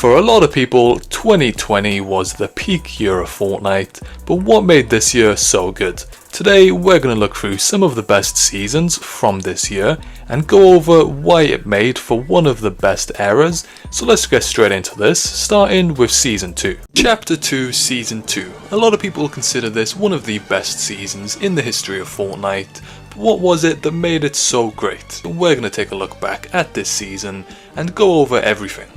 For a lot of people, 2020 was the peak year of Fortnite, but what made this year so good? Today we're going to look through some of the best seasons from this year and go over why it made for one of the best eras, so let's get straight into this, starting with Season 2. Chapter 2 Season 2. A lot of people consider this one of the best seasons in the history of Fortnite, but what was it that made it so great? We're going to take a look back at this season and go over everything.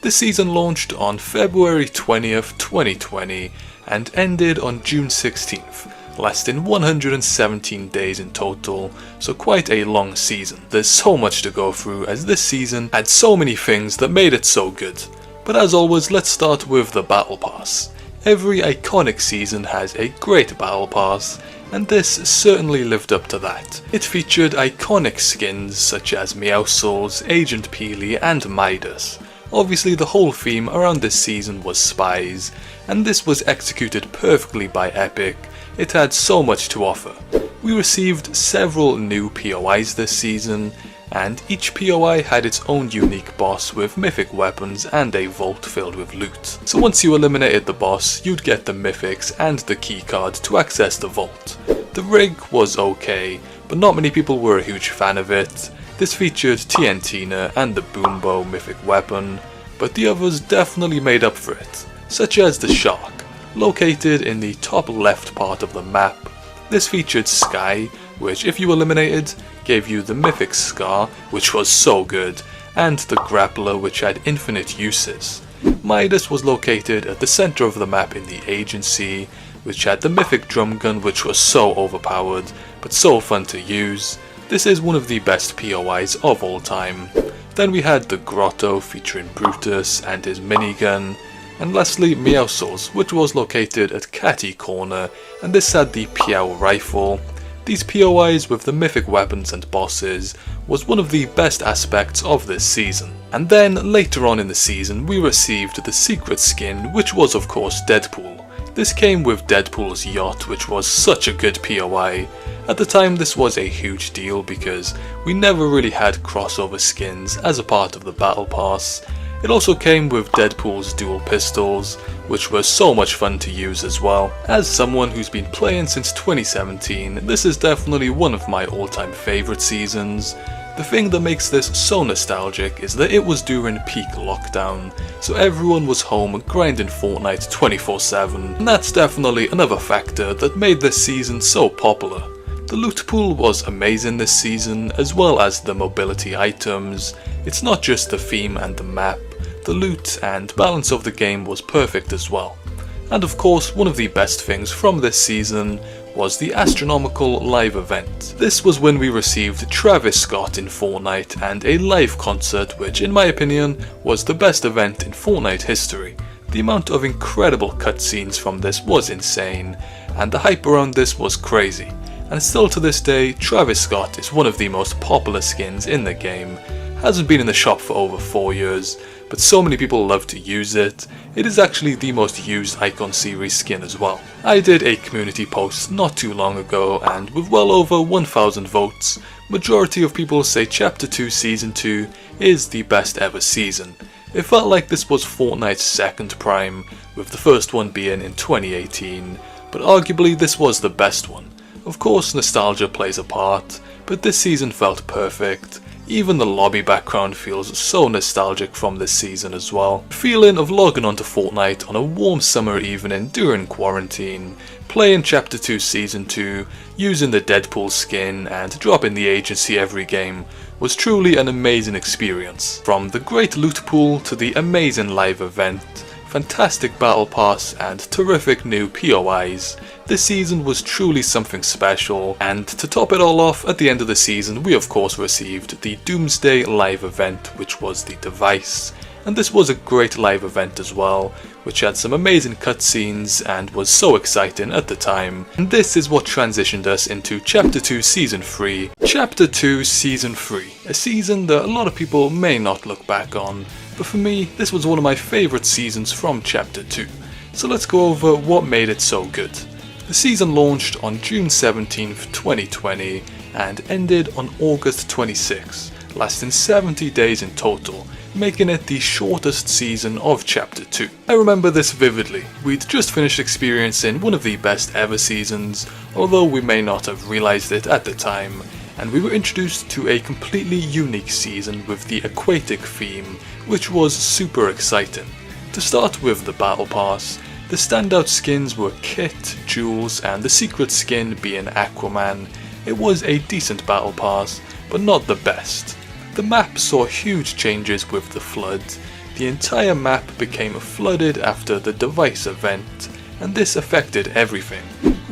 This season launched on February 20th, 2020 and ended on June 16th, lasting 117 days in total, so quite a long season. There's so much to go through as this season had so many things that made it so good. But as always, let's start with the Battle Pass. Every iconic season has a great Battle Pass, and this certainly lived up to that. It featured iconic skins such as Meowscles, Agent Peely and Midas. Obviously the whole theme around this season was spies, and this was executed perfectly by Epic. It had so much to offer. We received several new POIs this season, and each POI had its own unique boss with mythic weapons and a vault filled with loot. So once you eliminated the boss, you'd get the mythics and the keycard to access the vault. The rig was okay, but not many people were a huge fan of it. This featured TNTina and the Boombo mythic weapon, but the others definitely made up for it, such as the Shark, located in the top left part of the map. This featured Sky, which if you eliminated, gave you the mythic Scar, which was so good, and the Grappler, which had infinite uses. Midas was located at the center of the map in the Agency, which had the mythic Drum Gun, which was so overpowered, but so fun to use. This is one of the best POIs of all time. Then we had the Grotto featuring Brutus and his minigun, and lastly Meowscles, which was located at Catty Corner, and this had the Piao rifle. These POIs with the mythic weapons and bosses was one of the best aspects of this season. And then later on in the season we received the secret skin, which was of course Deadpool. This came with Deadpool's yacht, which was such a good POI. At the time this was a huge deal because we never really had crossover skins as a part of the Battle Pass. It also came with Deadpool's dual pistols, which was so much fun to use as well. As someone who's been playing since 2017, this is definitely one of my all-time favourite seasons. The thing that makes this so nostalgic is that it was during peak lockdown, so everyone was home grinding Fortnite 24/7, and that's definitely another factor that made this season so popular. The loot pool was amazing this season, as well as the mobility items. It's not just the theme and the map, the loot and balance of the game was perfect as well. And of course, one of the best things from this season was the astronomical live event. This was when we received Travis Scott in Fortnite and a live concert, which in my opinion was the best event in Fortnite history. The amount of incredible cutscenes from this was insane, and the hype around this was crazy. And still to this day, Travis Scott is one of the most popular skins in the game. Hasn't been in the shop for over 4 years, but so many people love to use it. It is actually the most used Icon series skin as well. I did a community post not too long ago, and with well over 1000 votes, majority of people say Chapter 2 Season 2 is the best ever season. It felt like this was Fortnite's second prime, with the first one being in 2018, but arguably this was the best one. Of course nostalgia plays a part, but this season felt perfect. Even the lobby background feels so nostalgic from this season as well. The feeling of logging onto Fortnite on a warm summer evening during quarantine, playing Chapter 2 Season 2, using the Deadpool skin and dropping the Agency every game was truly an amazing experience. From the great loot pool to the amazing live event, fantastic Battle Pass and terrific new POIs, this season was truly something special. And to top it all off, at the end of the season we of course received the Doomsday live event, which was the device. And this was a great live event as well, which had some amazing cutscenes and was so exciting at the time. And this is what transitioned us into Chapter 2 Season 3. Chapter 2 Season 3, a season that a lot of people may not look back on, but for me this was one of my favourite seasons from Chapter 2. So let's go over what made it so good. The season launched on June 17th, 2020 and ended on August 26th, lasting 70 days in total. making it the shortest season of Chapter 2. I remember this vividly. We'd just finished experiencing one of the best ever seasons, although we may not have realised it at the time, and we were introduced to a completely unique season with the aquatic theme, which was super exciting. To start with the Battle Pass, the standout skins were Kit, Jules, and the secret skin being Aquaman. It was a decent Battle Pass, but not the best. The map saw huge changes with the flood. The entire map became flooded after the device event, and this affected everything.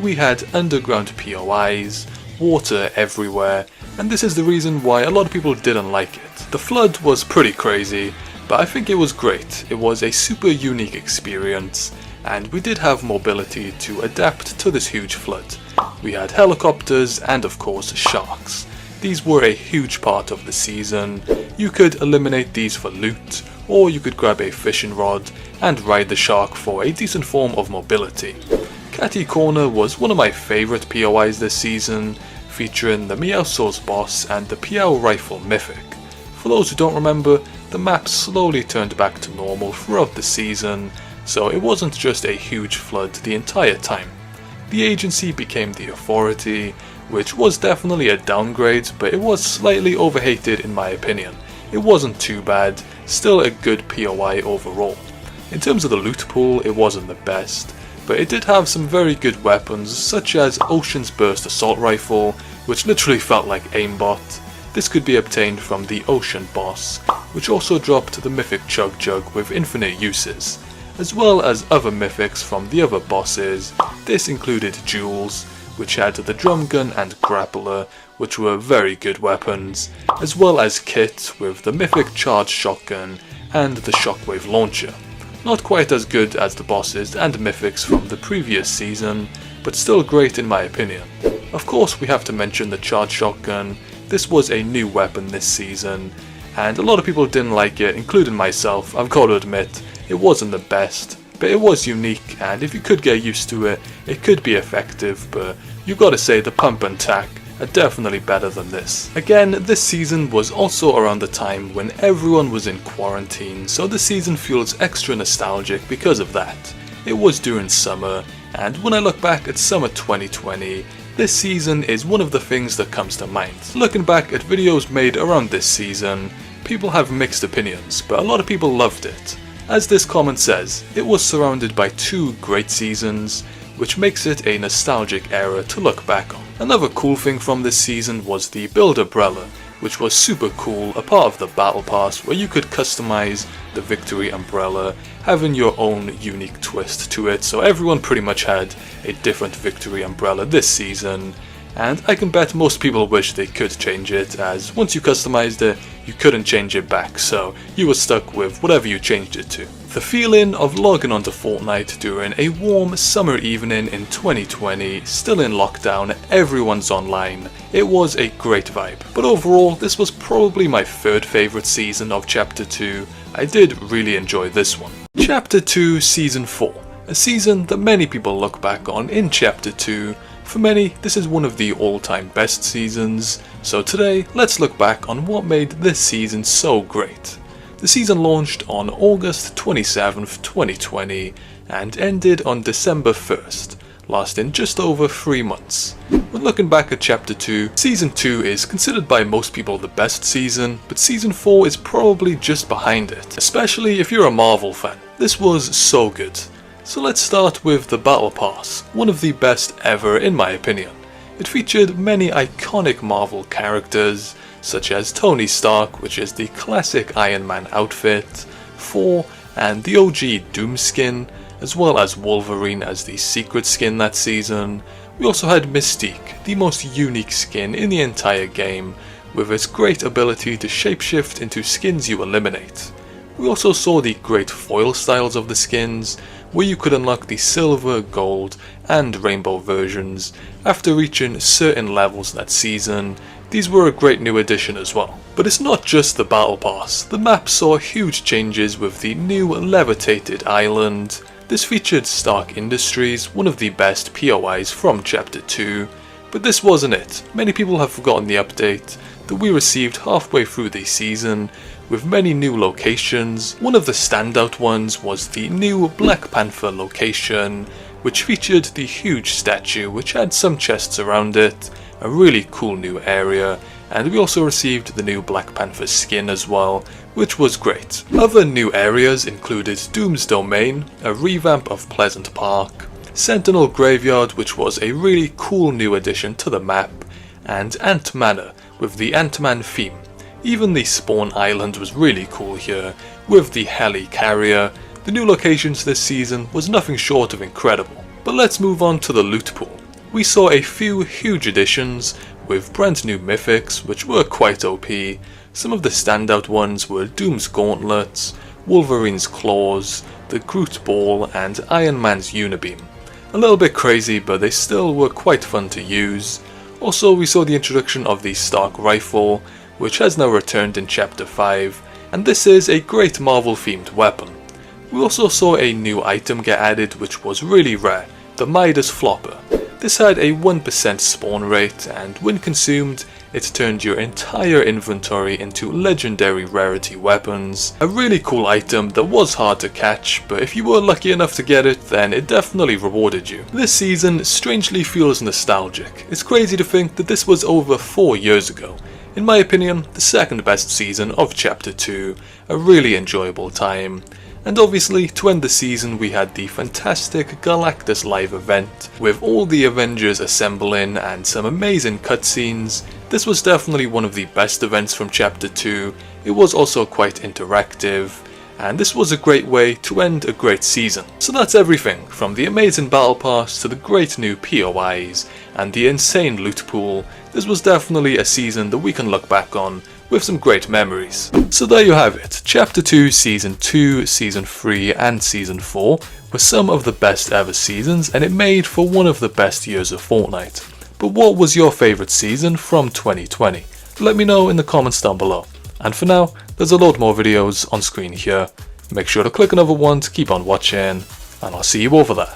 We had underground POIs, water everywhere, and this is the reason why a lot of people didn't like it. The flood was pretty crazy, but I think it was great. It was a super unique experience, and we did have mobility to adapt to this huge flood. We had helicopters and of course sharks. These were a huge part of the season. You could eliminate these for loot, or you could grab a fishing rod and ride the shark for a decent form of mobility. Catty Corner was one of my favourite POIs this season, featuring the Meowscles boss and the Piao Rifle Mythic. For those who don't remember, the map slowly turned back to normal throughout the season, so it wasn't just a huge flood the entire time. The agency became the authority, which was definitely a downgrade, but it was slightly overhated in my opinion. It wasn't too bad, still a good POI overall. In terms of the loot pool, it wasn't the best, but it did have some very good weapons such as Ocean's Burst Assault Rifle, which literally felt like aimbot. This could be obtained from the Ocean boss, which also dropped the Mythic Chug Jug with infinite uses, as well as other mythics from the other bosses. This included Jules, which had the Drum Gun and Grappler, which were very good weapons, as well as Kit with the Mythic Charged Shotgun and the Shockwave Launcher. Not quite as good as the bosses and mythics from the previous season, but still great in my opinion. Of course we have to mention the Charged Shotgun. This was a new weapon this season, and a lot of people didn't like it, including myself. I've got to admit, it wasn't the best, but it was unique, and if you could get used to it, it could be effective, but you gotta say the pump and tack are definitely better than this. Again, this season was also around the time when everyone was in quarantine, so the season feels extra nostalgic because of that. It was during summer, and when I look back at summer 2020, this season is one of the things that comes to mind. Looking back at videos made around this season, people have mixed opinions, but a lot of people loved it. As this comment says, it was surrounded by two great seasons, which makes it a nostalgic era to look back on. Another cool thing from this season was the Build Umbrella, which was super cool, a part of the Battle Pass where you could customize the Victory Umbrella, having your own unique twist to it, so everyone pretty much had a different Victory Umbrella this season, and I can bet most people wish they could change it, as once you customized it, you couldn't change it back, so you were stuck with whatever you changed it to. The feeling of logging onto Fortnite during a warm summer evening in 2020, still in lockdown, everyone's online, it was a great vibe. But overall, this was probably my third favourite season of Chapter 2, I did really enjoy this one. Chapter 2 Season 4, a season that many people look back on in Chapter 2. For many, this is one of the all-time best seasons, so today let's look back on what made this season so great. The season launched on August 27th, 2020 and ended on December 1st, lasting just over 3 months. When looking back at Chapter 2, Season 2 is considered by most people the best season, but Season 4 is probably just behind it, especially if you're a Marvel fan. This was so good. So let's start with the Battle Pass, one of the best ever in my opinion. It featured many iconic Marvel characters, such as Tony Stark, which is the classic Iron Man outfit, Thor, and the OG Doom skin, as well as Wolverine as the secret skin that season. We also had Mystique, the most unique skin in the entire game, with its great ability to shapeshift into skins you eliminate. We also saw the great foil styles of the skins, where you could unlock the silver, gold, and rainbow versions after reaching certain levels that season. These were a great new addition as well. But it's not just the Battle Pass, the map saw huge changes with the new levitated island. This featured Stark Industries, one of the best POIs from Chapter 2, but this wasn't it. Many people have forgotten the update that we received halfway through the season, with many new locations. One of the standout ones was the new Black Panther location, which featured the huge statue which had some chests around it, a really cool new area, and we also received the new Black Panther skin as well, which was great. Other new areas included Doom's Domain, a revamp of Pleasant Park, Sentinel Graveyard, which was a really cool new addition to the map, and Ant Manor with the Ant-Man theme. Even the Spawn Island was really cool here, with the heli carrier. The new locations this season was nothing short of incredible. But let's move on to the loot pool. We saw a few huge additions with brand new mythics which were quite OP. Some of the standout ones were Doom's Gauntlets, Wolverine's Claws, the Groot Ball, and Iron Man's Unibeam. A little bit crazy, but they still were quite fun to use. Also, we saw the introduction of the Stark Rifle, which has now returned in Chapter 5, and this is a great Marvel themed weapon. We also saw a new item get added which was really rare, the Midas Flopper. This had a 1% spawn rate, and when consumed, it turned your entire inventory into legendary rarity weapons. A really cool item that was hard to catch, but if you were lucky enough to get it, then it definitely rewarded you. This season strangely feels nostalgic. It's crazy to think that this was over 4 years ago. In my opinion, the second best season of Chapter 2, a really enjoyable time. And obviously, to end the season, we had the fantastic Galactus live event, with all the Avengers assembling and some amazing cutscenes. This was definitely one of the best events from Chapter 2, it was also quite interactive, and this was a great way to end a great season. So that's everything, from the amazing Battle Pass to the great new POIs, and the insane loot pool. This was definitely a season that we can look back on with some great memories. So there you have it, Chapter 2, Season 2, Season 3 and Season 4 were some of the best ever seasons, and it made for one of the best years of Fortnite. But what was your favourite season from 2020? Let me know in the comments down below. And for now, there's a load more videos on screen here. Make sure to click another one to keep on watching, and I'll see you over there.